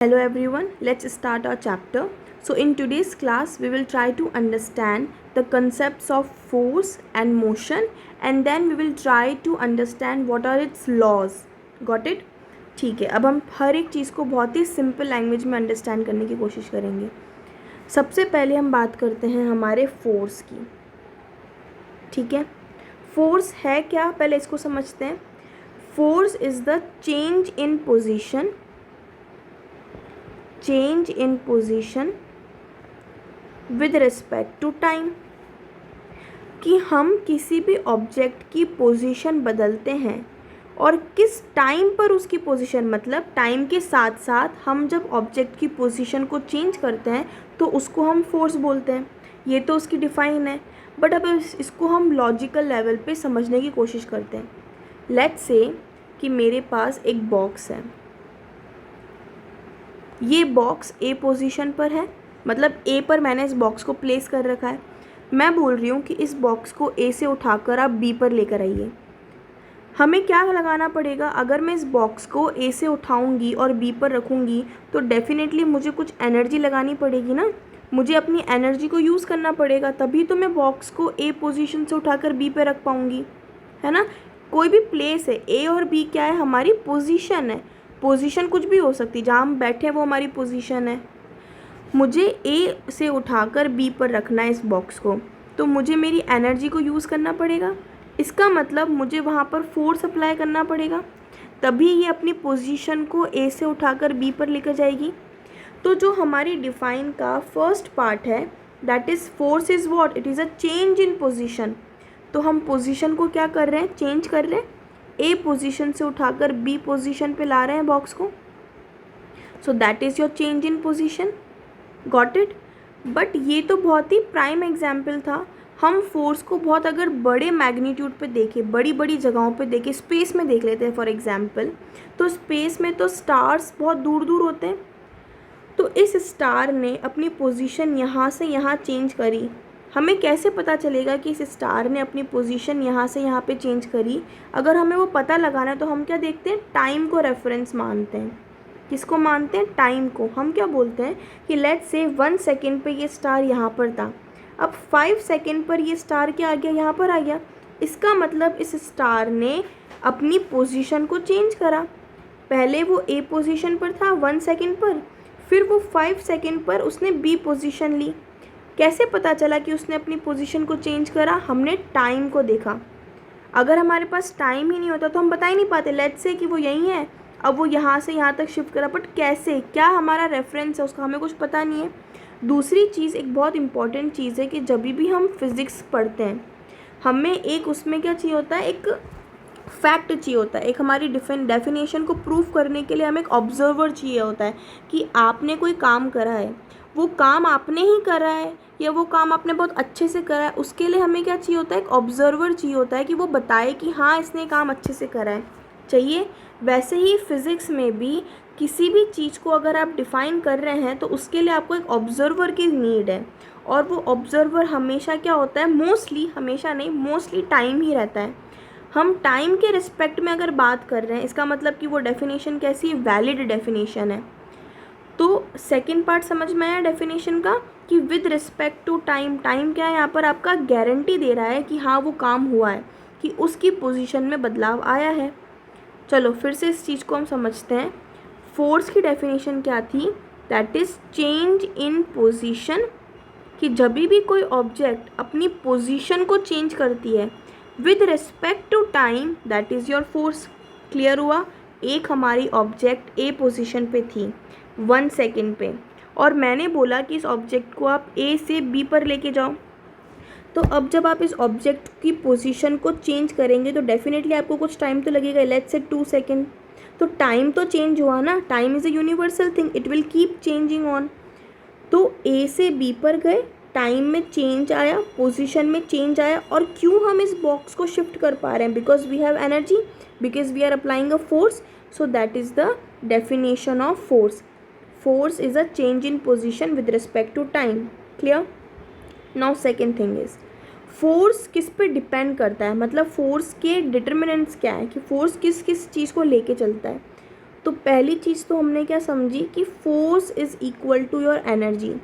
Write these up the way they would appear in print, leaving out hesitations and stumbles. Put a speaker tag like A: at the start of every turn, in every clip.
A: Hello everyone, let's start our chapter. So in today's class we will try to understand the concepts of force and motion, and then we will try to understand what are its laws. Got it? ठीक है, अब हम हर एक चीज़ को बहुत ही simple language में understand करने की कोशिश करेंगे. सबसे पहले हम बात करते हैं हमारे फोर्स की. ठीक है, फोर्स है क्या, पहले इसको समझते हैं. Force is the change in position with respect to time. कि हम किसी भी ऑब्जेक्ट की पोजीशन बदलते हैं और किस टाइम पर उसकी पोजीशन, मतलब टाइम के साथ साथ हम जब ऑब्जेक्ट की पोजीशन को चेंज करते हैं तो उसको हम फोर्स बोलते हैं. ये तो उसकी डिफ़ाइन है, बट अब इसको हम लॉजिकल लेवल पे समझने की कोशिश करते हैं. लेट्स से कि मेरे पास एक बॉक्स है. ये बॉक्स ए पोजीशन पर है, मतलब ए पर मैंने इस बॉक्स को प्लेस कर रखा है. मैं बोल रही हूँ कि इस बॉक्स को ए से उठाकर आप बी पर लेकर आइए. हमें क्या लगाना पड़ेगा, अगर मैं इस बॉक्स को ए से उठाऊँगी और बी पर रखूँगी तो डेफिनेटली मुझे कुछ एनर्जी लगानी पड़ेगी ना. मुझे अपनी एनर्जी को यूज़ करना पड़ेगा, तभी तो मैं बॉक्स को ए पोजीशन से उठाकर बी पर रख पाऊँगी, है ना. कोई भी प्लेस है, ए और बी क्या है, हमारी पोजीशन है. पोजीशन कुछ भी हो सकती है, जहाँ हम बैठे हैं वो हमारी पोजीशन है. मुझे ए से उठाकर बी पर रखना है इस बॉक्स को, तो मुझे मेरी एनर्जी को यूज़ करना पड़ेगा. इसका मतलब मुझे वहाँ पर फोर्स अप्लाई करना पड़ेगा, तभी ये अपनी पोजीशन को ए से उठाकर बी पर लेकर जाएगी. तो जो हमारी डिफाइन का फर्स्ट पार्ट है, that is force is what, it is a change in position. तो हम पोजीशन को क्या कर रहे हैं, चेंज कर रहे हैं. ए पोजीशन से उठाकर बी पोजीशन पे ला रहे हैं बॉक्स को. सो that is your change in position. Got it. But ये तो बहुत ही प्राइम एग्जाम्पल था. हम फोर्स को बहुत अगर बड़े मैग्नीट्यूड पे देखें, बड़ी बड़ी जगहों पे देखें, स्पेस में देख लेते हैं फॉर एग्जाम्पल, तो स्पेस में तो स्टार्स बहुत दूर दूर होते हैं. तो इस स्टार ने अपनी पोजीशन यहाँ से यहाँ चेंज करी. हमें कैसे पता चलेगा कि इस स्टार ने अपनी पोजीशन यहाँ से यहाँ पे चेंज करी? अगर हमें वो पता लगाना है तो हम क्या देखते हैं, टाइम को रेफरेंस मानते हैं. किसको मानते हैं, टाइम को. हम क्या बोलते हैं कि लेट्स से 1 सेकेंड पे ये स्टार यहाँ पर था, अब 5 सेकेंड पर ये स्टार क्या आ गया, यहाँ पर आ गया. इसका मतलब इस स्टार ने अपनी पोजीशन को चेंज करा. पहले वो ए पोजीशन पर था 1 सेकेंड पर, फिर वो 5 सेकेंड पर उसने बी पोजीशन ली. कैसे पता चला कि उसने अपनी पोजीशन को चेंज करा? हमने टाइम को देखा. अगर हमारे पास टाइम ही नहीं होता तो हम बता ही नहीं पाते. लेट्स से कि वो यहीं है, अब वो यहाँ से यहाँ तक शिफ्ट करा, बट कैसे, क्या हमारा रेफरेंस है उसका, हमें कुछ पता नहीं है. दूसरी चीज़, एक बहुत इंपॉर्टेंट चीज़ है कि जब भी हम फिज़िक्स पढ़ते हैं, हमें एक उसमें क्या चाहिए होता है, एक फैक्ट चाहिए होता है. एक हमारी डेफिनेशन को प्रूव करने के लिए हमें एक ऑब्जर्वर चाहिए होता है कि आपने कोई काम करा है, वो काम आपने ही करा है या वो काम आपने बहुत अच्छे से करा है. उसके लिए हमें क्या चाहिए होता है, एक ऑब्जर्वर चाहिए होता है कि वो बताए कि हाँ इसने काम अच्छे से करा है. चाहिए. वैसे ही फिज़िक्स में भी किसी भी चीज़ को अगर आप डिफ़ाइन कर रहे हैं तो उसके लिए आपको एक ऑब्जर्वर की नीड है. और वो ऑब्जर्वर हमेशा क्या होता है, मोस्टली, हमेशा नहीं, मोस्टली टाइम ही रहता है. हम टाइम के रिस्पेक्ट में अगर बात कर रहे हैं, इसका मतलब कि वो डेफिनेशन कैसी है, वैलिड डेफिनेशन है. तो सेकंड पार्ट समझ में आया डेफिनेशन का कि with respect to time. Time क्या है, यहाँ पर आपका गारंटी दे रहा है कि हाँ वो काम हुआ है, कि उसकी पोजीशन में बदलाव आया है. चलो फिर से इस चीज़ को हम समझते हैं. फोर्स की डेफिनेशन क्या थी, that is change in position. कि जब भी कोई ऑब्जेक्ट अपनी पोजीशन को चेंज करती है with respect to time, that is your force. Clear हुआ. एक हमारी ऑब्जेक्ट ए पोजीशन पे थी 1 सेकेंड पे, और मैंने बोला कि इस ऑब्जेक्ट को आप ए से बी पर लेके जाओ. तो अब जब आप इस ऑब्जेक्ट की पोजीशन को चेंज करेंगे तो डेफिनेटली आपको कुछ टाइम तो लगेगा. Let's say 2 second. तो टाइम तो चेंज हुआ ना. Time is a universal thing, it will keep changing on. तो ए से बी पर गए, टाइम में चेंज आया, पोजीशन में चेंज आया. और क्यों हम इस बॉक्स को शिफ्ट कर पा रहे हैं, because we have energy, because we are applying a force. So that is the definition of force. Force is a change in position with respect to time. Clear. Now second thing is, force किस पे depend करता है, मतलब force के determinants क्या है, कि force किस किस चीज़ को लेके चलता है. तो पहली चीज़ तो हमने क्या समझी कि force is equal to your energy.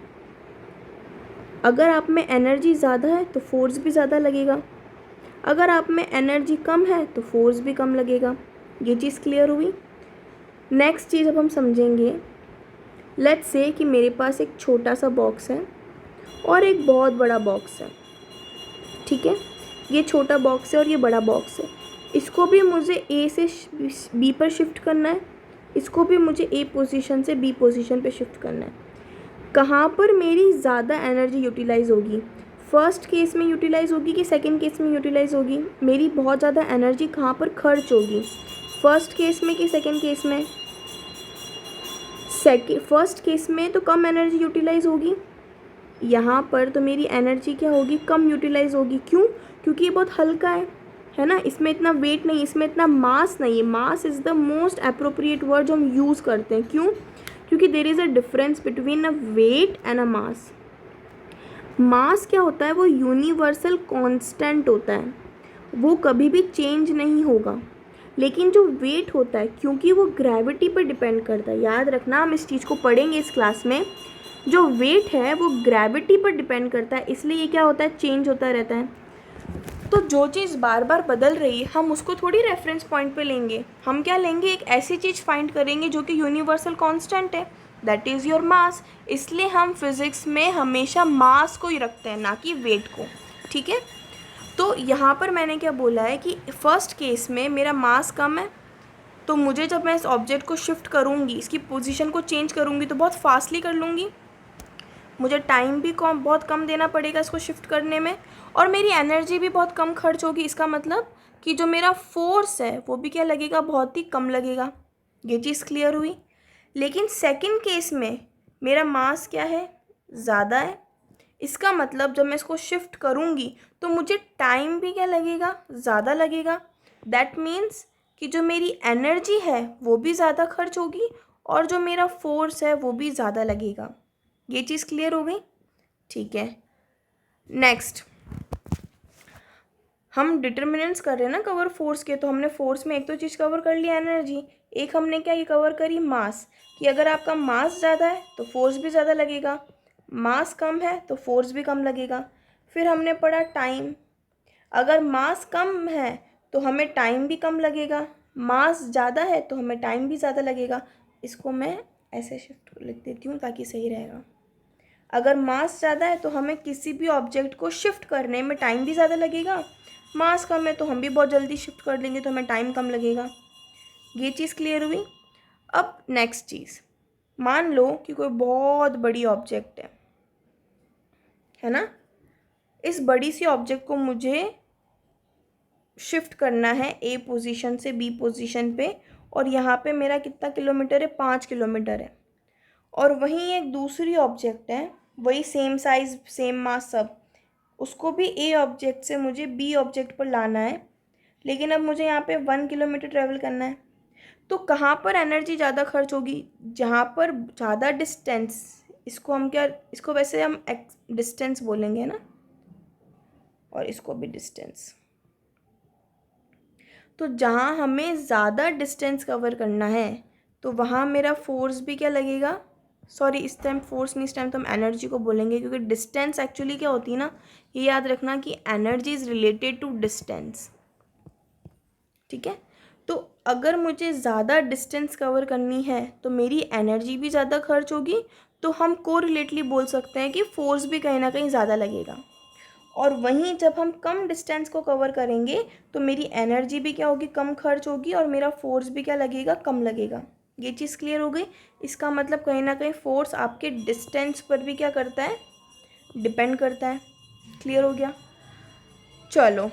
A: अगर आप में एनर्जी ज़्यादा है तो फोर्स भी ज़्यादा लगेगा, अगर आप में एनर्जी कम है तो फोर्स भी कम लगेगा। ये चीज़ क्लियर हुई। नेक्स्ट चीज़ अब हम समझेंगे, लेट्स से कि मेरे पास एक छोटा सा बॉक्स है और एक बहुत बड़ा बॉक्स है, ठीक है। ये छोटा बॉक्स है और ये बड़ा बॉक्स है। इसको भी मुझे ए से बी पर शिफ्ट करना है, इसको भी मुझे ए पोजीशन से बी पोजीशन पे शिफ्ट करना है। कहाँ पर मेरी ज़्यादा एनर्जी यूटिलाइज़ होगी, फर्स्ट केस में यूटिलाइज़ होगी कि सेकंड केस में यूटिलाइज़ होगी? मेरी बहुत ज़्यादा एनर्जी कहाँ पर खर्च होगी, फर्स्ट केस में कि सेकंड केस में? फर्स्ट केस में तो कम एनर्जी यूटिलाइज़ होगी, यहाँ पर तो मेरी एनर्जी क्या होगी, कम यूटिलाइज़ होगी। क्यों? क्योंकि ये बहुत हल्का है ना, इसमें इतना वेट नहीं, इसमें इतना मास नहीं है। Mass is the most appropriate word जो हम यूज़ करते हैं। क्यों? क्योंकि there is a difference between a weight and a mass. Mass क्या होता है, वो यूनिवर्सल कांस्टेंट होता है, वो कभी भी चेंज नहीं होगा। लेकिन जो वेट होता है, क्योंकि वो ग्रेविटी पर डिपेंड करता है, याद रखना हम इस चीज़ को पढ़ेंगे इस क्लास में, जो वेट है वो ग्रेविटी पर डिपेंड करता है, इसलिए ये क्या होता है, चेंज होता रहता है। तो जो चीज़ बार बार बदल रही है हम उसको थोड़ी रेफरेंस पॉइंट पे लेंगे, हम क्या लेंगे, एक ऐसी चीज़ फाइंड करेंगे जो कि यूनिवर्सल कांस्टेंट है, दैट इज़ योर मास। इसलिए हम फिज़िक्स में हमेशा मास को ही रखते हैं, ना कि वेट को, ठीक है। तो यहाँ पर मैंने क्या बोला है कि फर्स्ट केस में मेरा मास कम है, तो मुझे जब मैं इस ऑब्जेक्ट को शिफ्ट करूँगी, इसकी पोजीशन को चेंज करूँगी तो बहुत फास्टली कर लूँगी, मुझे टाइम भी बहुत कम देना पड़ेगा इसको शिफ्ट करने में, और मेरी एनर्जी भी बहुत कम खर्च होगी। इसका मतलब कि जो मेरा फोर्स है वो भी क्या लगेगा, बहुत ही कम लगेगा। ये चीज़ क्लियर हुई। लेकिन सेकंड केस में मेरा मास क्या है, ज़्यादा है, इसका मतलब जब मैं इसको शिफ्ट करूँगी तो मुझे टाइम भी क्या लगेगा, ज़्यादा लगेगा। दैट मीन्स कि जो मेरी एनर्जी है वो भी ज़्यादा खर्च होगी और जो मेरा फोर्स है वो भी ज़्यादा लगेगा। ये चीज़ क्लियर हो गई, ठीक है। नेक्स्ट हम डिटर्मिनेंट्स कर रहे हैं ना कवर फोर्स के, तो हमने फोर्स में एक तो चीज़ कवर कर लिया एनर्जी, एक हमने क्या ये कवर करी मास, कि अगर आपका मास ज़्यादा है तो फोर्स भी ज़्यादा लगेगा, मास कम है तो फोर्स भी कम लगेगा। फिर हमने पढ़ा टाइम, अगर मास कम है तो हमें टाइम भी कम लगेगा, मास ज़्यादा है तो हमें टाइम भी ज़्यादा लगेगा। इसको मैं ऐसे शिफ्ट लिख देती हूँ ताकि सही रहेगा। अगर मास ज़्यादा है तो हमें किसी भी ऑब्जेक्ट को शिफ्ट करने में टाइम भी ज़्यादा लगेगा, मास कम है तो हम भी बहुत जल्दी शिफ्ट कर देंगे तो हमें टाइम कम लगेगा। ये चीज़ क्लियर हुई। अब नेक्स्ट चीज़, मान लो कि कोई बहुत बड़ी ऑब्जेक्ट है ना, इस बड़ी सी ऑब्जेक्ट को मुझे शिफ्ट करना है ए पोजीशन से बी पोजीशन पे, और यहाँ पे मेरा कितना किलोमीटर है, 5 किलोमीटर है। और वहीं एक दूसरी ऑब्जेक्ट है, वही सेम साइज़ सेम मास सब, उसको भी ए ऑब्जेक्ट से मुझे बी ऑब्जेक्ट पर लाना है, लेकिन अब मुझे यहाँ पे 1 किलोमीटर ट्रेवल करना है। तो कहाँ पर एनर्जी ज़्यादा खर्च होगी, जहाँ पर ज़्यादा डिस्टेंस, इसको हम क्या, इसको वैसे हम डिस्टेंस बोलेंगे ना, और इसको भी डिस्टेंस। तो जहाँ हमें ज़्यादा डिस्टेंस कवर करना है तो वहाँ मेरा फोर्स भी क्या लगेगा, सॉरी इस टाइम फोर्स नहीं, इस टाइम तो हम एनर्जी को बोलेंगे, क्योंकि डिस्टेंस एक्चुअली क्या होती है ना, ये याद रखना कि energy is related to distance, ठीक है। तो अगर मुझे ज़्यादा डिस्टेंस कवर करनी है तो मेरी एनर्जी भी ज़्यादा खर्च होगी, तो हम कोरिलेटली बोल सकते हैं कि फोर्स भी कहीं ना कहीं ज़्यादा लगेगा। और वहीं जब हम कम डिस्टेंस को कवर करेंगे तो मेरी एनर्जी भी क्या होगी, कम खर्च होगी, और मेरा फोर्स भी क्या लगेगा, कम लगेगा। ये चीज़ क्लियर हो गई। इसका मतलब कहीं ना कहीं फोर्स आपके डिस्टेंस पर भी क्या करता है, डिपेंड करता है। क्लियर हो गया। चलो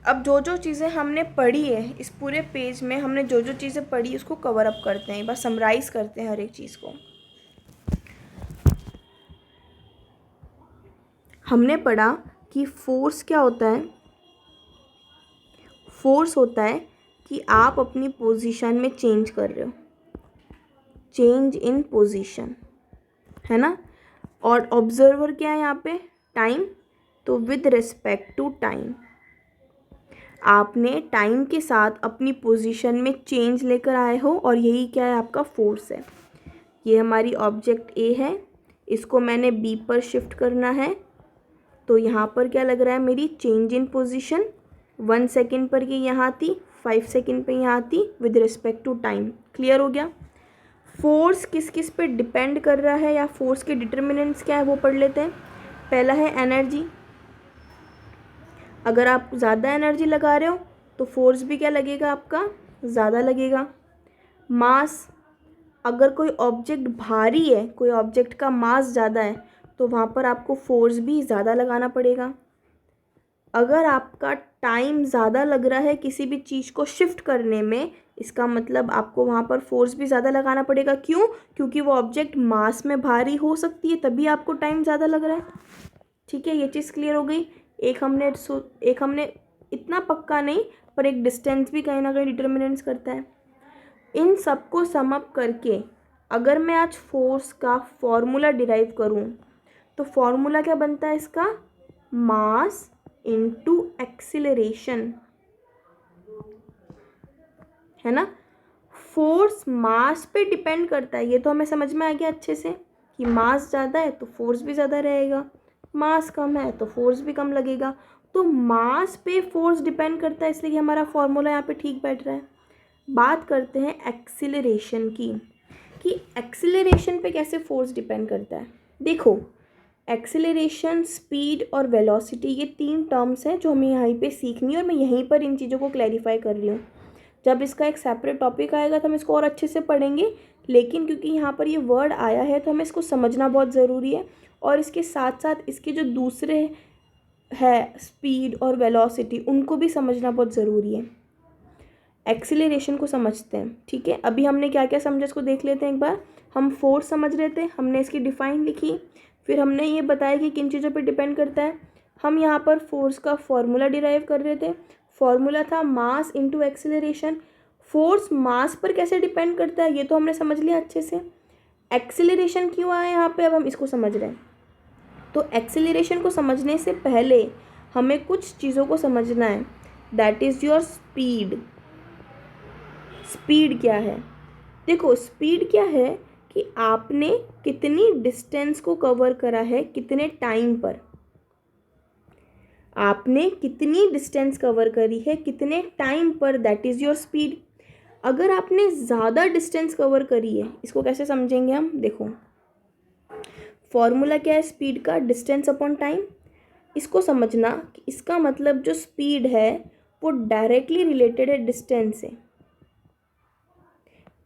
A: अब जो जो चीज़ें हमने पढ़ी है इस पूरे पेज में, हमने जो जो चीज़ें पढ़ी उसको कवर अप करते हैं, बस समराइज़ करते हैं हर एक चीज़ को। हमने पढ़ा कि फोर्स क्या होता है, फोर्स होता है कि आप अपनी पोजीशन में चेंज कर रहे हो, चेंज इन पोजीशन, है ना। और ऑब्जर्वर क्या है यहाँ पे, टाइम, तो विद रिस्पेक्ट टू टाइम। आपने टाइम के साथ अपनी पोजीशन में चेंज लेकर आए हो और यही क्या है, आपका फोर्स है। ये हमारी ऑब्जेक्ट ए है, इसको मैंने बी पर शिफ्ट करना है, तो यहाँ पर क्या लग रहा है, मेरी चेंज इन पोजीशन 1 सेकेंड पर ये यहाँ थी, 5 सेकेंड पे यहाँ थी with respect to time. Clear हो गया। फोर्स किस किस पे डिपेंड कर रहा है या फोर्स के डिटर्मिनेंट्स क्या है वो पढ़ लेते हैं। पहला है एनर्जी। अगर आप ज़्यादा एनर्जी लगा रहे हो तो फोर्स भी क्या लगेगा, आपका ज़्यादा लगेगा। मास, अगर कोई ऑब्जेक्ट भारी है, कोई ऑब्जेक्ट का मास ज़्यादा है तो वहाँ पर आपको फोर्स भी ज़्यादा लगाना पड़ेगा। अगर आपका टाइम ज़्यादा लग रहा है किसी भी चीज़ को शिफ्ट करने में, इसका मतलब आपको वहाँ पर फोर्स भी ज़्यादा लगाना पड़ेगा। क्यों? क्योंकि वो ऑब्जेक्ट मास में भारी हो सकती है, तभी आपको टाइम ज़्यादा लग रहा है। ठीक है, ये चीज़ क्लियर हो गई। एक हमने इतना पक्का नहीं, पर एक डिस्टेंस भी कहीं ना कहीं डिटर्मिनेंट्स करता है। इन सबको सम अप करके अगर मैं आज फोर्स का फॉर्मूला डिराइव करूं तो फॉर्मूला क्या बनता है इसका, मास इनटू एक्सीलरेशन, है ना। फोर्स मास पे डिपेंड करता है, ये तो हमें समझ में आ गया अच्छे से कि मास ज़्यादा है तो फोर्स भी ज़्यादा रहेगा, मास कम है तो फोर्स भी कम लगेगा। तो मास पे फोर्स डिपेंड करता है, इसलिए हमारा फॉर्मूला यहाँ पे ठीक बैठ रहा है। बात करते हैं एक्सीलरेशन की, कि एक्सीलरेशन पे कैसे फोर्स डिपेंड करता है। देखो, एक्सीलरेशन, स्पीड और वेलोसिटी, ये 3 टर्म्स हैं जो हमें यहीं पे सीखनी है और मैं यहीं पर इन चीज़ों को क्लैरिफाई कर रही हूँ। जब इसका एक सेपरेट टॉपिक आएगा तो हम इसको और अच्छे से पढ़ेंगे, लेकिन क्योंकि यहाँ पर ये वर्ड आया है तो हमें इसको समझना बहुत ज़रूरी है। और इसके साथ साथ इसके जो दूसरे है स्पीड और वेलोसिटी, उनको भी समझना बहुत ज़रूरी है। एक्सीलरेशन को समझते हैं, ठीक है। अभी हमने क्या क्या समझा इसको देख लेते हैं एक बार। हम फोर्स समझ रहे थे, हमने इसकी डिफाइन लिखी, फिर हमने ये बताया कि किन चीज़ों पे डिपेंड करता है। हम यहाँ पर फोर्स का फॉर्मूला डिराइव कर रहे थे, फॉर्मूला था mass into acceleration. Force mass पर कैसे डिपेंड करता है ये तो हमने समझ लिया अच्छे से। एक्सीलरेशन क्यों आया यहाँ पे, अब हम इसको समझ रहे हैं। तो एक्सीलरेशन को समझने से पहले हमें कुछ चीज़ों को समझना है, that is your speed. Speed क्या है? देखो, स्पीड क्या है कि आपने कितनी डिस्टेंस को कवर करा है, कितने टाइम पर। आपने कितनी डिस्टेंस कवर करी है, कितने टाइम पर, दैट इज़ योर स्पीड। अगर आपने ज़्यादा डिस्टेंस कवर करी है, इसको कैसे समझेंगे हम, देखो फॉर्मूला क्या है स्पीड का, डिस्टेंस अपॉन टाइम। इसको समझना कि इसका मतलब जो स्पीड है वो डायरेक्टली रिलेटेड है डिस्टेंस से।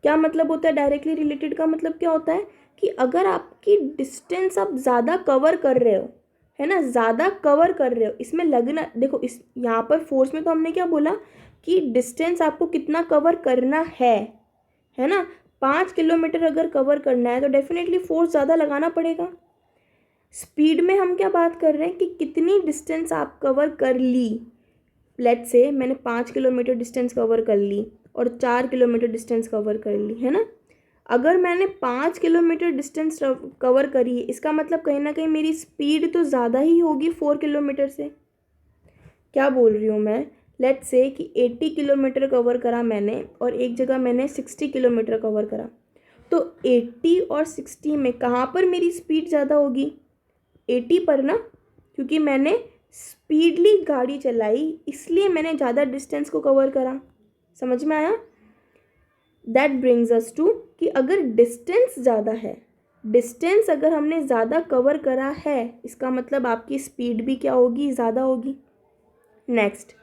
A: क्या मतलब होता है डायरेक्टली रिलेटेड का? मतलब क्या होता है कि अगर आपकी डिस्टेंस आप ज़्यादा कवर कर रहे हो, है ना, ज़्यादा कवर कर रहे हो, इसमें लगना, देखो इस यहाँ पर फोर्स में तो हमने क्या बोला कि डिस्टेंस आपको कितना कवर करना है ना। 5 किलोमीटर अगर कवर करना है तो डेफिनेटली फोर्स ज़्यादा लगाना पड़ेगा। स्पीड में हम क्या बात कर रहे हैं कि कितनी डिस्टेंस आप कवर कर ली। लेट्स से मैंने 5 किलोमीटर डिस्टेंस कवर कर ली और 4 किलोमीटर डिस्टेंस कवर कर ली, है ना। अगर मैंने 5 किलोमीटर डिस्टेंस कवर करी है, इसका मतलब कहीं ना कहीं मेरी स्पीड तो ज़्यादा ही होगी 4 किलोमीटर से। क्या बोल रही हूँ मैं? लेट्स से कि 80 किलोमीटर कवर करा मैंने और एक जगह मैंने 60 किलोमीटर कवर करा, तो 80 और 60 में कहाँ पर मेरी स्पीड ज़्यादा होगी? 80 पर ना, क्योंकि मैंने स्पीडली गाड़ी चलाई इसलिए मैंने ज़्यादा डिस्टेंस को कवर करा। समझ में आया? दैट ब्रिंग्स अस टू कि अगर डिस्टेंस ज़्यादा है, डिस्टेंस अगर हमने ज़्यादा कवर करा है, इसका मतलब आपकी स्पीड भी क्या होगी? ज़्यादा होगी। Next,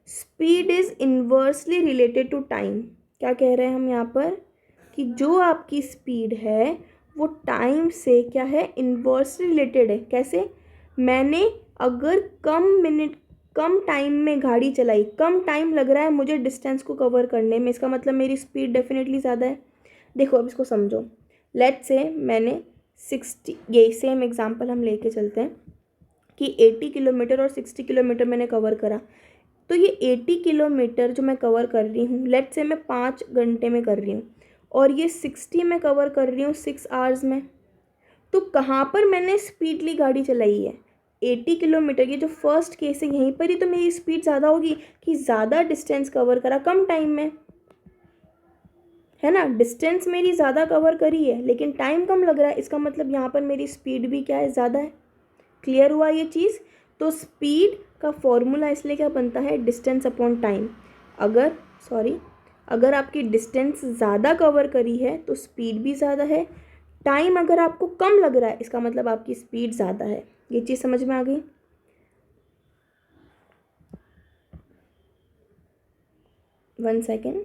A: speed is inversely related to time. क्या कह रहे हैं हम यहाँ पर कि जो आपकी स्पीड है वो टाइम से क्या है? इन्वर्सली रिलेटेड है। कैसे? मैंने अगर कम टाइम में गाड़ी चलाई, कम टाइम लग रहा है मुझे डिस्टेंस को कवर करने में, इसका मतलब मेरी स्पीड डेफिनेटली ज़्यादा है। देखो अब इसको समझो। लेट्स से मैंने 60, ये सेम एग्जांपल हम लेके चलते हैं कि 80 किलोमीटर और 60 किलोमीटर मैंने कवर करा, तो ये 80 किलोमीटर जो मैं कवर कर रही हूँ, लेट्स से मैं 5 घंटे में कर रही हूँ और ये 60 में कवर कर रही हूँ 6 आवर्स में, तो कहाँ पर मैंने स्पीडली गाड़ी चलाई है? 80 किलोमीटर, ये जो फर्स्ट केस है यहीं पर ही तो मेरी स्पीड ज़्यादा होगी कि ज़्यादा डिस्टेंस कवर करा कम टाइम में, है ना। डिस्टेंस मेरी ज़्यादा कवर करी है लेकिन टाइम कम लग रहा है, इसका मतलब यहाँ पर मेरी स्पीड भी क्या है, ज़्यादा है। क्लियर हुआ ये चीज़। तो स्पीड का फॉर्मूला इसलिए क्या बनता है, डिस्टेंस अपॉन टाइम। अगर आपकी डिस्टेंस ज़्यादा कवर करी है तो स्पीड भी ज़्यादा है। टाइम अगर आपको कम लग रहा है इसका मतलब आपकी स्पीड ज़्यादा है। ये चीज़ समझ में आ गई। One second.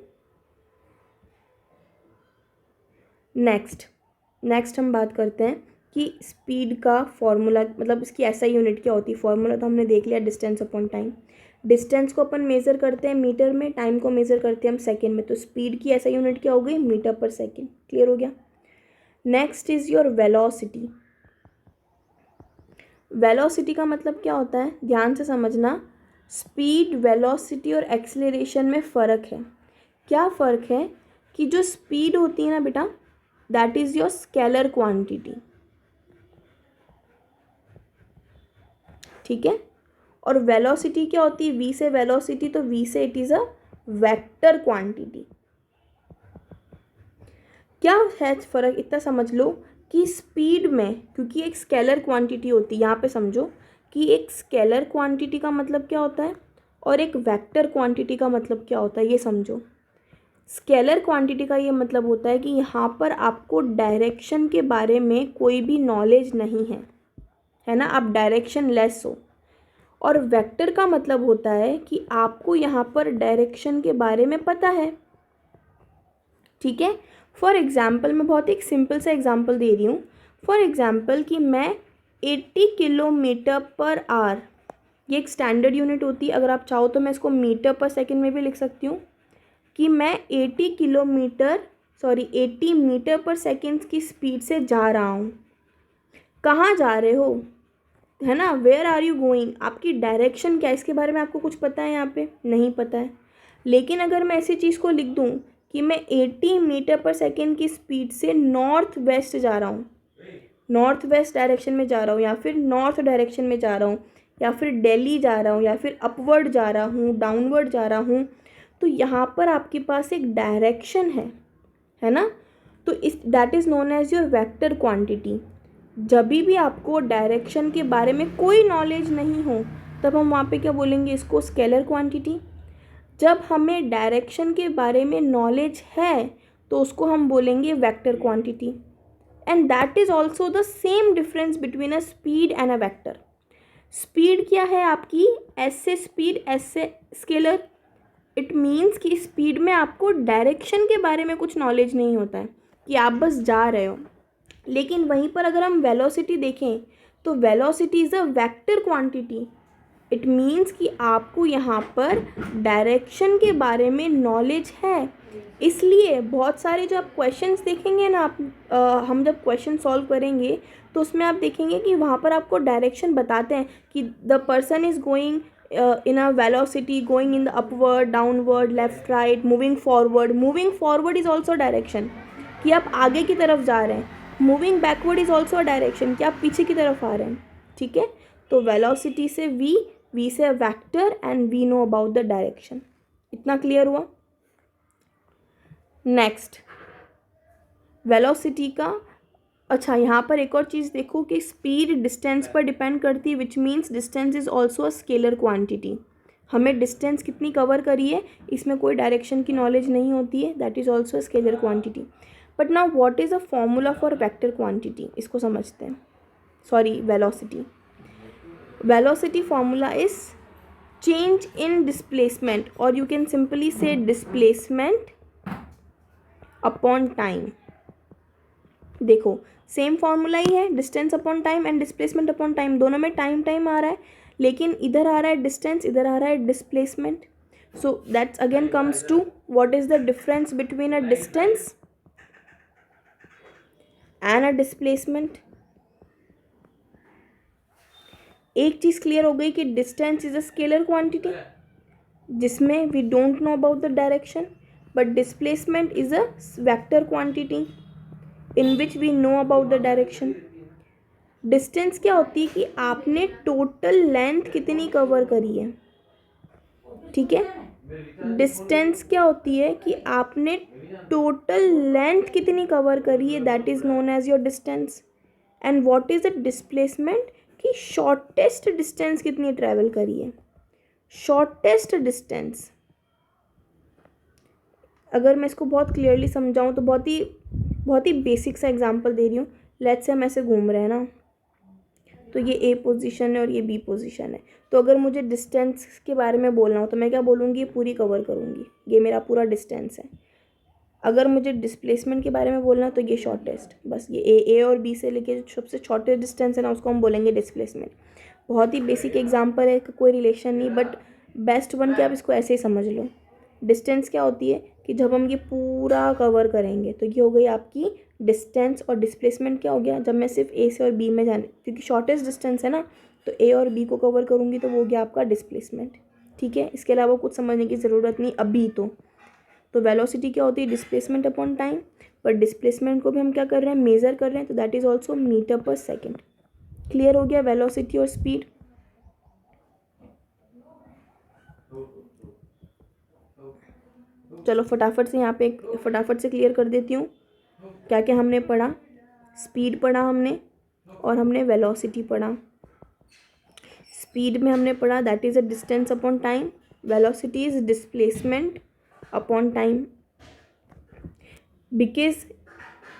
A: नेक्स्ट हम बात करते हैं कि स्पीड का फॉर्मूला, मतलब इसकी एसआई यूनिट क्या होती है। फॉर्मूला तो हमने देख लिया, डिस्टेंस अपॉन टाइम। डिस्टेंस को अपन मेज़र करते हैं मीटर में, टाइम को मेज़र करते हैं हम सेकेंड में। तो स्पीड की एसआई यूनिट क्या हो गई, मीटर पर सेकेंड। क्लियर हो गया। Next is your velocity. Velocity का मतलब क्या होता है, ध्यान से समझना। स्पीड, वेलोसिटी और एक्सेलरेशन में फ़र्क है। क्या फ़र्क है कि जो स्पीड होती है ना बेटा, that is your scalar quantity, ठीक है। और वेलोसिटी क्या होती है, वी से वेलोसिटी, तो वी से it is a vector quantity. क्या है फ़र्क, इतना समझ लो कि स्पीड में, क्योंकि एक स्केलर क्वांटिटी होती है, यहाँ पे समझो कि एक स्केलर क्वांटिटी का मतलब क्या होता है और एक वेक्टर क्वांटिटी का मतलब क्या होता है, ये समझो। स्केलर क्वांटिटी का ये मतलब होता है कि यहाँ पर आपको डायरेक्शन के बारे में कोई भी नॉलेज नहीं है ना, आप डायरेक्शन लेस हो। और वेक्टर का मतलब होता है कि आपको यहाँ पर डायरेक्शन के बारे में पता है, ठीक है। फॉर एग्ज़ाम्पल, मैं बहुत एक सिंपल सा एग्ज़ाम्पल दे रही हूँ। फॉर एग्ज़ाम्पल कि मैं 80 किलोमीटर पर आवर, ये एक स्टैंडर्ड यूनिट होती है। अगर आप चाहो तो मैं इसको मीटर पर सेकंड में भी लिख सकती हूँ कि मैं 80 मीटर पर सेकंड की स्पीड से जा रहा हूँ। कहाँ जा रहे हो, है ना, वेयर आर यू गोइंग, आपकी डायरेक्शन क्या है, इसके बारे में आपको कुछ पता है, यहाँ पे नहीं पता है। लेकिन अगर मैं ऐसी चीज़ को लिख दूँ कि मैं 80 मीटर पर सेकेंड की स्पीड से नॉर्थ वेस्ट जा रहा हूँ, नॉर्थ वेस्ट डायरेक्शन में जा रहा हूँ, या फिर नॉर्थ डायरेक्शन में जा रहा हूँ, या फिर दिल्ली जा रहा हूँ, या फिर अपवर्ड जा रहा हूँ, डाउनवर्ड जा रहा हूँ, तो यहाँ पर आपके पास एक डायरेक्शन है ना। तो इस that is known as your vector quantity. जब भी आपको डायरेक्शन के बारे में कोई नॉलेज नहीं हो तब हम वहाँ पे क्या बोलेंगे, इसको स्केलर क्वांटिटी। जब हमें डायरेक्शन के बारे में नॉलेज है तो उसको हम बोलेंगे vector quantity. And that is also the same difference between a speed and a vector. Speed क्या है आपकी, एस से स्पीड, एस से स्केलर। इट मीन्स कि स्पीड में आपको डायरेक्शन के बारे में कुछ नॉलेज नहीं होता है, कि आप बस जा रहे हो। लेकिन वहीं पर अगर हम वेलोसिटी देखें तो velocity is a vector quantity. It means कि आपको यहाँ पर डायरेक्शन के बारे में नॉलेज है। इसलिए बहुत सारे जो आप क्वेश्चंस देखेंगे ना, हम जब क्वेश्चन सॉल्व करेंगे तो उसमें आप देखेंगे कि वहाँ पर आपको डायरेक्शन बताते हैं कि the person is going in a velocity, going in the upward, downward, left, right, moving forward is also direction, कि आप आगे की तरफ जा रहे हैं। Moving backward is also direction, कि आप पीछे की तरफ आ रहे हैं, ठीक है। तो वेलोसिटी से वी से vector, and we know about the direction. इतना क्लियर हुआ। नेक्स्ट, वेलोसिटी का, अच्छा यहाँ पर एक और चीज़ देखो कि स्पीड डिस्टेंस पर डिपेंड करती है, which means distance is also a scalar quantity. हमें डिस्टेंस कितनी कवर करी है इसमें कोई डायरेक्शन की नॉलेज नहीं होती है, that is also a scalar quantity. But now what is a formula for vector quantity, इसको समझते हैं। Sorry, velocity. Velocity formula is change in displacement, और यू कैन सिंपली से डिस्प्लेसमेंट अपॉन टाइम। देखो सेम फॉर्मूला ही है, distance upon time and displacement upon time, दोनों में time आ रहा है, लेकिन इधर आ रहा है डिस्टेंस, इधर आ रहा है displacement. So that's again comes to what is the difference between a distance and a displacement. एक चीज़ क्लियर हो गई कि distance is a scalar quantity जिसमें we don't know about the direction, but displacement is a vector quantity in which we know about the direction. Distance क्या होती है कि आपने टोटल लेंथ कितनी कवर करी है, ठीक है। डिस्टेंस क्या होती है कि आपने टोटल लेंथ कितनी कवर करी है, that is known as your distance. And what is the displacement, कि शॉर्टेस्ट डिस्टेंस कितनी ट्रैवल करी है। शॉर्टेस्ट डिस्टेंस, अगर मैं इसको बहुत क्लियरली समझाऊँ तो बहुत ही बेसिक सा एग्जांपल दे रही हूँ। लेट्स से हम ऐसे घूम रहे हैं ना, तो ये ए पोजीशन है और ये बी पोजीशन है। तो अगर मुझे डिस्टेंस के बारे में बोलना हो तो मैं क्या बोलूँगी, ये पूरी कवर करूँगी, ये मेरा पूरा डिस्टेंस है। अगर मुझे डिस्प्लेसमेंट के बारे में बोलना है तो ये शॉर्टेस्ट, बस ये ए और बी से लेके जो सबसे शॉर्टेस्ट डिस्टेंस है ना, उसको हम बोलेंगे डिस्प्लेसमेंट। बहुत ही बेसिक एग्जांपल है, कोई रिलेशन नहीं, बट बेस्ट वन कि आप इसको ऐसे ही समझ लो। डिस्टेंस क्या होती है कि जब हम ये पूरा कवर करेंगे, तो ये हो गई आपकी डिस्टेंस। और डिस्प्लेसमेंट क्या हो गया, जब मैं सिर्फ ए से और बी में जाने, क्योंकि शॉर्टेस्ट डिस्टेंस है ना, तो ए और बी को कवर करूँगी तो वो हो गया आपका डिस्प्लेसमेंट, ठीक है। इसके अलावा कुछ समझने की ज़रूरत नहीं अभी तो वेलोसिटी क्या होती है, डिस्प्लेसमेंट अपॉन टाइम। पर डिस्प्लेसमेंट को भी हम क्या कर रहे हैं, मेज़र कर रहे हैं, तो that is also metre per second. Clear हो गया वेलोसिटी और स्पीड। चलो फटाफट से यहाँ पे फटाफट से क्लियर कर देती हूँ। क्या क्या हमने पढ़ा, स्पीड पढ़ा हमने, और हमने वेलोसिटी पढ़ा। स्पीड में हमने पढ़ा that is a distance upon time, velocity is displacement upon time. Because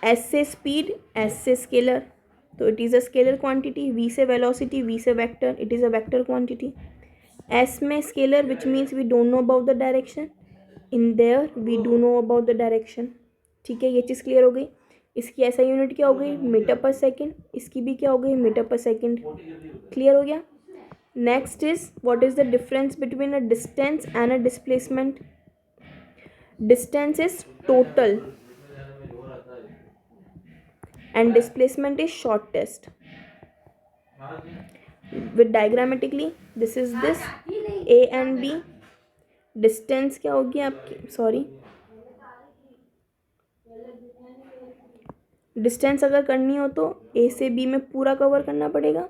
A: S से स्पीड, एस से स्केलर, तो it is a scalar quantity. We से वेलोसिटी, वी से vector, it is a vector quantity. S में scalar which means we don't know about the direction, in there we do know about the direction, ठीक है। ये चीज़ clear हो गई। इसकी ऐसा यूनिट क्या हो गई, मीटर पर सेकेंड, इसकी भी क्या हो गई, मीटर पर सेकेंड। क्लियर हो गया। Next is what is the difference between a distance and a displacement. Distance is total and displacement is shortest. With diagrammatically this is this A and B. Distance क्या होगी आपकी, sorry, distance अगर करनी हो तो ए से बी में पूरा कवर करना पड़ेगा,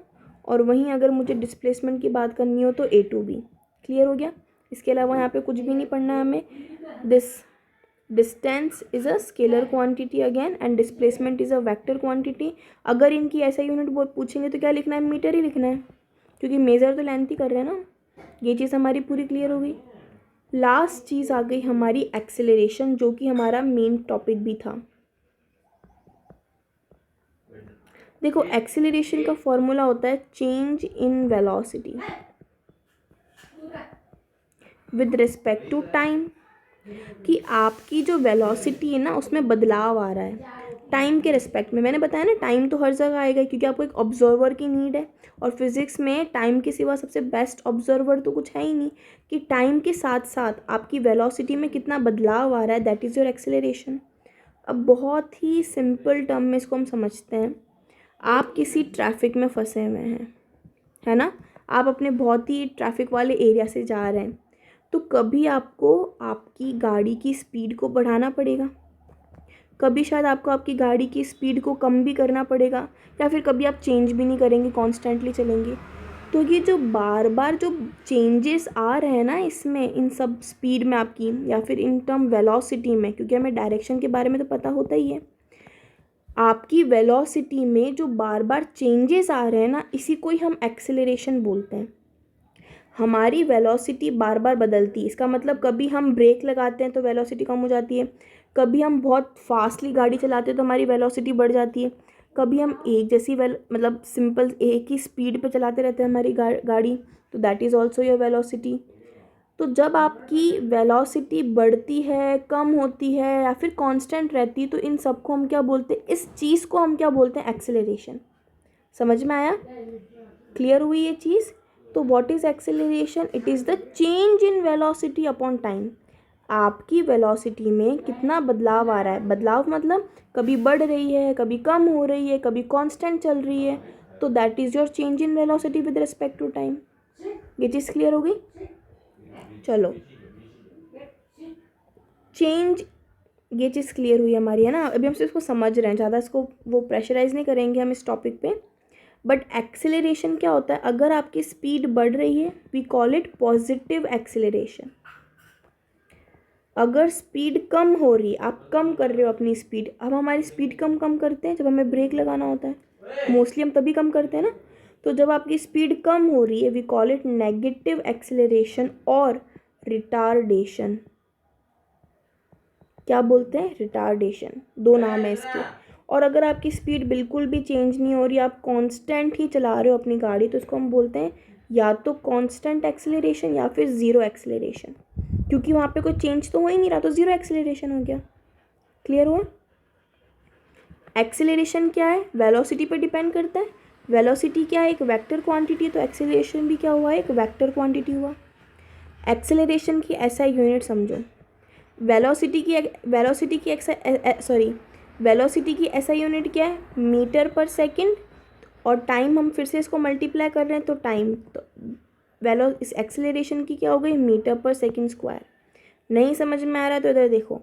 A: और वहीं अगर मुझे डिस्प्लेसमेंट की बात करनी हो तो ए टू बी। क्लियर हो गया। इसके अलावा यहाँ पे कुछ भी नहीं पढ़ना है हमें। This distance is a scalar quantity again and displacement is a vector quantity. अगर इनकी ऐसा यूनिट पूछेंगे तो क्या लिखना है, मीटर ही लिखना है, क्योंकि मेज़र तो लेंथ ही कर रहे हैं ना। ये चीज़ हमारी पूरी क्लियर हो गई। लास्ट चीज़ आ गई हमारी एक्सेलरेशन, जो कि हमारा मेन टॉपिक भी था। देखो एक्सेलरेशन का फॉर्मूला होता है change in velocity with respect to time, कि आपकी जो वेलोसिटी है ना उसमें बदलाव आ रहा है टाइम के रिस्पेक्ट में। मैंने बताया ना टाइम तो हर जगह आएगा, क्योंकि आपको एक ऑब्जर्वर की नीड है, और फिजिक्स में टाइम के सिवा सबसे बेस्ट ऑब्जर्वर तो कुछ है ही नहीं। कि टाइम के साथ साथ आपकी वेलोसिटी में कितना बदलाव आ रहा है, दैट इज़ योर एक्सेलरेशन। अब बहुत ही सिंपल टर्म में इसको हम समझते हैं। आप किसी ट्रैफिक में फंसे हुए हैं, है ना, आप अपने बहुत ही ट्रैफिक वाले एरिया से जा रहे हैं, तो कभी आपको आपकी गाड़ी की स्पीड को बढ़ाना पड़ेगा, कभी शायद आपको आपकी गाड़ी की स्पीड को कम भी करना पड़ेगा, या फिर कभी आप चेंज भी नहीं करेंगे, कॉन्स्टेंटली चलेंगे। तो ये जो बार बार जो चेंजेस आ रहे हैं ना इसमें, इन सब स्पीड में आपकी, या फिर इन टर्म वेलोसिटी में, क्योंकि हमें डायरेक्शन के बारे में तो पता होता ही है, आपकी वेलोसिटी में जो बार बार चेंजेस आ रहे हैं ना, इसी को ही हम एक्सेलरेशन बोलते हैं। हमारी वेलोसिटी बार बार बदलती है, इसका मतलब कभी हम ब्रेक लगाते हैं तो वेलोसिटी कम हो जाती है, कभी हम बहुत फास्टली गाड़ी चलाते हैं तो हमारी वेलोसिटी बढ़ जाती है, कभी हम एक जैसी मतलब सिंपल एक ही स्पीड पे चलाते रहते हैं हमारी गाड़ी, तो that is also your velocity. तो जब आपकी वेलोसिटी बढ़ती है, कम होती है, या फिर कांस्टेंट रहती है, तो इन सबको हम क्या बोलते हैं, इस चीज़ को हम क्या बोलते हैं, एक्सेलरेशन। समझ में आया, क्लियर हुई ये चीज़। तो what is acceleration, it is the change in velocity upon time. आपकी वेलोसिटी में कितना बदलाव आ रहा है, बदलाव मतलब कभी बढ़ रही है, कभी कम हो रही है, कभी कांस्टेंट चल रही है, तो that is your change in velocity with respect to time. ये चीज़ क्लियर हो गई। चलो चेंज, ये चीज़ क्लियर हुई हमारी, है ना। अभी हम सिर्फ इसको समझ रहे हैं, ज़्यादा इसको वो प्रेशराइज नहीं करेंगे हम इस टॉपिक पे। बट एक्सेलरेशन क्या होता है, अगर आपकी स्पीड बढ़ रही है we call it positive acceleration. अगर स्पीड कम हो रही है, आप कम कर रहे हो अपनी स्पीड, अब हमारी स्पीड कम करते हैं जब हमें ब्रेक लगाना होता है, मोस्टली हम तभी कम करते हैं ना। तो जब आपकी स्पीड कम हो रही है we call it negative acceleration और रिटार्डेशन। क्या बोलते हैं, रिटार्डेशन, दो नाम है इसके। और अगर आपकी स्पीड बिल्कुल भी चेंज नहीं हो रही, आप कांस्टेंट ही चला रहे हो अपनी गाड़ी, तो इसको हम बोलते हैं या तो कांस्टेंट एक्सेलरेशन या फिर ज़ीरो एक्सेलरेशन, क्योंकि वहाँ पे कोई चेंज तो हो ही नहीं रहा, तो ज़ीरो एक्सेलरेशन हो गया। क्लियर हुआ। एक्सेलरेशन क्या है, वेलोसिटी पर डिपेंड करता है। वेलोसिटी क्या है, एक वेक्टर क्वांटिटी, तो एक्सेलरेशन भी क्या हुआ, एक वेक्टर क्वांटिटी हुआ। एक्सेलरेशन की ऐसा यूनिट समझो, वेलोसिटी की ऐसा यूनिट क्या है, मीटर पर सेकंड, और टाइम हम फिर से इसको मल्टीप्लाई कर रहे हैं तो टाइम, तो इस एक्सेलरेशन की क्या हो गई, मीटर पर सेकंड स्क्वायर। नहीं समझ में आ रहा है तो इधर देखो,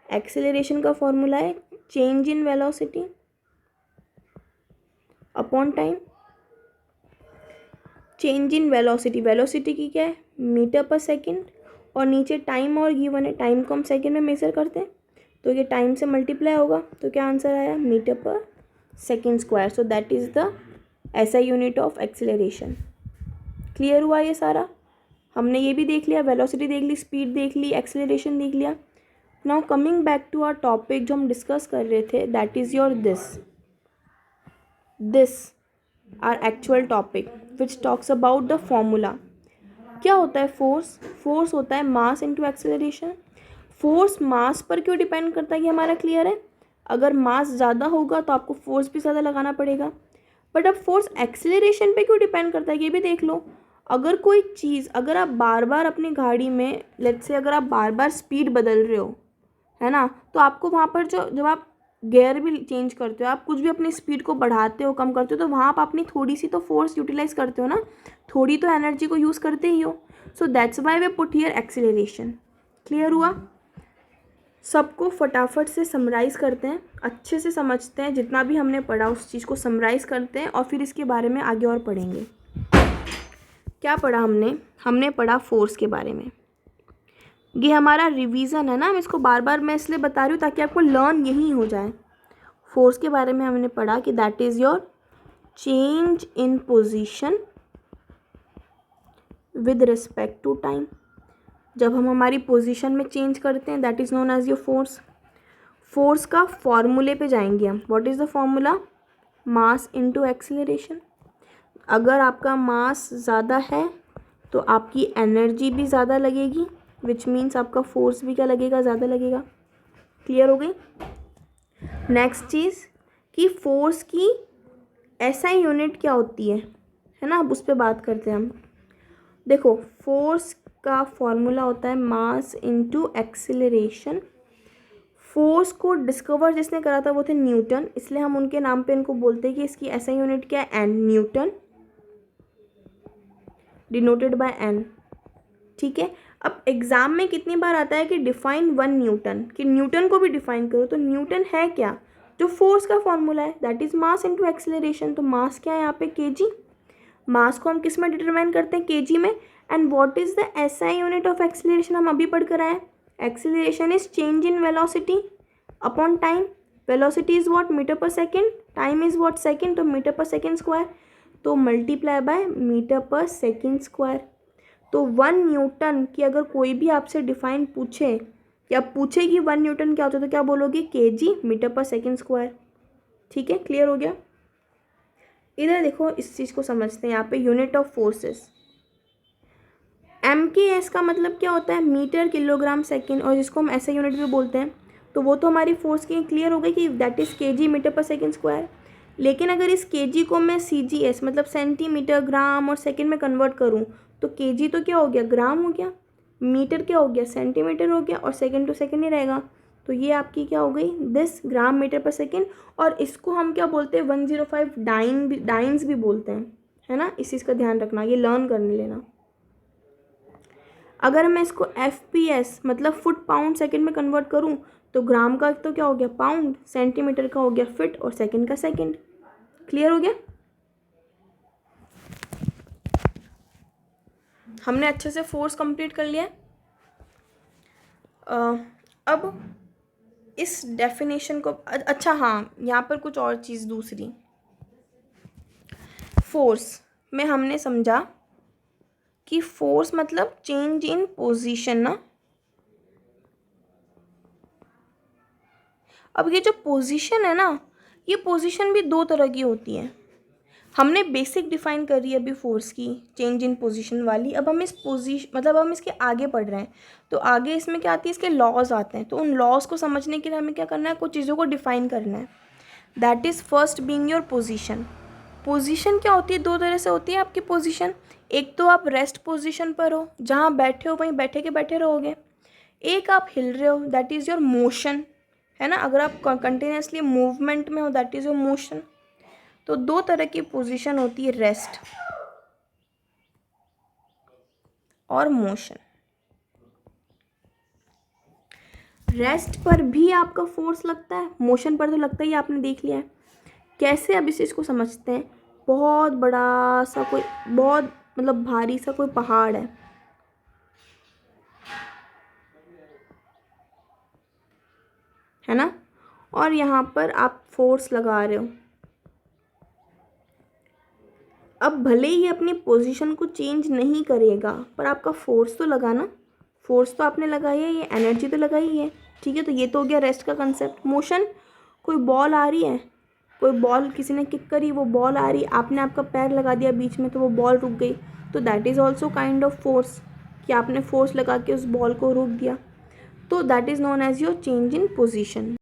A: एक्सेलरेशन का फॉर्मूला है change in velocity upon time. Change in velocity की क्या है, मीटर पर सेकंड, और नीचे टाइम और गिवन है, टाइम को हम सेकंड में मेजर करते हैं, तो ये टाइम से मल्टीप्लाई होगा, तो क्या आंसर आया, मीटर पर second square. So that is the ऐसा यूनिट ऑफ एक्सेलरेशन। क्लियर हुआ ये सारा, हमने ये भी देख लिया, वेलोसिटी देख ली, स्पीड देख ली, एक्सेलरेशन देख लिया। Now coming back to our topic जो हम डिस्कस कर रहे थे, that is your this our actual topic which talks about the formula. क्या होता है फोर्स होता है mass into acceleration. Force mass पर क्यों डिपेंड करता है, ये हमारा क्लियर है। अगर मास ज़्यादा होगा तो आपको फोर्स भी ज़्यादा लगाना पड़ेगा। बट अब फोर्स एक्सेलरेशन पे क्यों डिपेंड करता है, ये भी देख लो। अगर कोई चीज़, अगर आप बार बार अपनी गाड़ी में, लेट्स से अगर आप बार बार स्पीड बदल रहे हो, है ना, तो आपको वहाँ पर जब आप गियर भी चेंज करते हो, आप कुछ भी अपनी स्पीड को बढ़ाते हो, कम करते हो, तो वहाँ आप अपनी थोड़ी सी तो फोर्स यूटिलाइज करते हो ना, थोड़ी तो एनर्जी को यूज़ करते ही हो। So that's why way put here acceleration. Clear हुआ। सबको फटाफट से समराइज़ करते हैं, अच्छे से समझते हैं, जितना भी हमने पढ़ा उस चीज़ को समराइज़ करते हैं, और फिर इसके बारे में आगे और पढ़ेंगे। क्या पढ़ा हमने पढ़ा फोर्स के बारे में। ये हमारा रिवीजन है ना, हम इसको बार बार मैं इसलिए बता रही हूँ ताकि आपको लर्न यही हो जाए। फोर्स के बारे में हमने पढ़ा कि that is your change in position with respect to time. जब हम हमारी पोजीशन में चेंज करते हैं that is known as your force. Force का फॉर्मूले पे जाएंगे हम। What is the formula, mass into acceleration. अगर आपका मास ज़्यादा है तो आपकी एनर्जी भी ज़्यादा लगेगी, विच मीन्स आपका फोर्स भी क्या लगेगा, ज़्यादा लगेगा। क्लियर हो गई। नेक्स्ट चीज़ कि फोर्स की एसआई यूनिट क्या होती है ना, अब उस पर बात करते हैं हम। देखो, फोर्स का फॉर्मूला होता है मास इनटू एक्सेलरेशन। फोर्स को डिस्कवर जिसने करा था वो थे न्यूटन, इसलिए हम उनके नाम पे इनको बोलते हैं कि इसकी एसआई यूनिट क्या है, N, newton, denoted by N. ठीक है। अब एग्जाम में कितनी बार आता है कि डिफाइन वन न्यूटन, कि न्यूटन को भी डिफाइन करो, तो न्यूटन है क्या, जो फोर्स का फॉर्मूला है, that is mass into acceleration. तो मास क्या है यहाँ पे, केजी। मास को हम किस में डिटरमाइन करते हैं, केजी में। And what is the SI unit of acceleration, हम अभी पढ़ कर आए, acceleration is change in velocity upon time. Velocity is what, meter per second, time is what, second, तो मीटर पर सेकेंड स्क्वायर, तो multiply by meter per second square. तो 1 Newton की अगर कोई भी आपसे डिफाइन पूछे या पूछे कि 1 न्यूटन क्या होता है, तो क्या बोलोगे, KG metre per second square. ठीक है, क्लियर हो गया। इधर देखो, इस चीज़ को समझते हैं। यहाँ पे यूनिट ऑफ फोर्सेस, MKS का मतलब क्या होता है, मीटर किलोग्राम सेकेंड, और जिसको हम ऐसे यूनिट भी बोलते हैं, तो वो तो हमारी फोर्स की क्लियर हो गई कि that is KG metre per second square. लेकिन अगर इस केजी को मैं CGS मतलब सेंटीमीटर, ग्राम और सेकेंड में कन्वर्ट करूँ, तो केजी तो क्या हो गया, ग्राम हो गया, मीटर क्या हो गया, सेंटीमीटर हो गया, और सेकेंड टू सेकेंड ही रहेगा। तो ये आपकी क्या हो गई, this gram metre per second. और इसको हम क्या बोलते हैं, 105 डाइन्स भी बोलते हैं, है ना। इस चीज़ का ध्यान रखना, ये लर्न करने लेना। अगर मैं इसको FPS मतलब फुट पाउंड सेकेंड में कन्वर्ट करूँ, तो ग्राम का तो क्या हो गया, पाउंड, सेंटीमीटर का हो गया फिट, और सेकेंड का सेकेंड। क्लियर हो गया। हमने अच्छे से फोर्स कंप्लीट कर लिया है। अब इस डेफिनेशन को अच्छा, हाँ, यहाँ पर कुछ और चीज़ दूसरी, फोर्स में हमने समझा कि फोर्स मतलब चेंज इन पोजीशन ना। अब ये जो पोजीशन है ना, ये पोजीशन भी दो तरह की होती है। हमने बेसिक डिफाइन कर रही है अभी फोर्स की, चेंज इन पोजीशन वाली। अब हम इस पोजीशन मतलब हम इसके आगे पढ़ रहे हैं, तो आगे इसमें क्या आती है, इसके लॉज आते हैं। तो उन लॉज को समझने के लिए हमें क्या करना है, कुछ चीज़ों को डिफाइन करना है। That is first being your position. Position क्या होती है, दो तरह से होती है आपकी पोजीशन। एक तो आप रेस्ट पोजीशन पर हो, जहाँ बैठे हो वहीं बैठे के बैठे रहोगे। एक आप हिल रहे हो, दैट इज़ योर मोशन, है ना। अगर आप कंटिन्यूसली मूवमेंट में हो, दैट इज़ योर मोशन। तो दो तरह की पोजीशन होती है, रेस्ट और मोशन। रेस्ट पर भी आपका फोर्स लगता है, मोशन पर तो लगता ही, आपने देख लिया है कैसे। अब इस चीज़ को समझते हैं। बहुत बड़ा सा कोई, बहुत मतलब भारी सा कोई पहाड़ है ना, और यहाँ पर आप फोर्स लगा रहे हो। अब भले ही अपनी पोजीशन को चेंज नहीं करेगा, पर आपका फोर्स तो लगा ना, फोर्स तो आपने लगाई है, ये एनर्जी तो लगाई है, ठीक है। तो ये तो हो गया रेस्ट का कंसेप्ट। मोशन, कोई बॉल आ रही है, कोई बॉल किसी ने किक करी, वो बॉल आ रही है, आपने आपका पैर लगा दिया बीच में तो वो बॉल रुक गई, तो that is also kind of force, कि आपने फोर्स लगा के उस बॉल को रोक दिया। तो that is known as your change in position.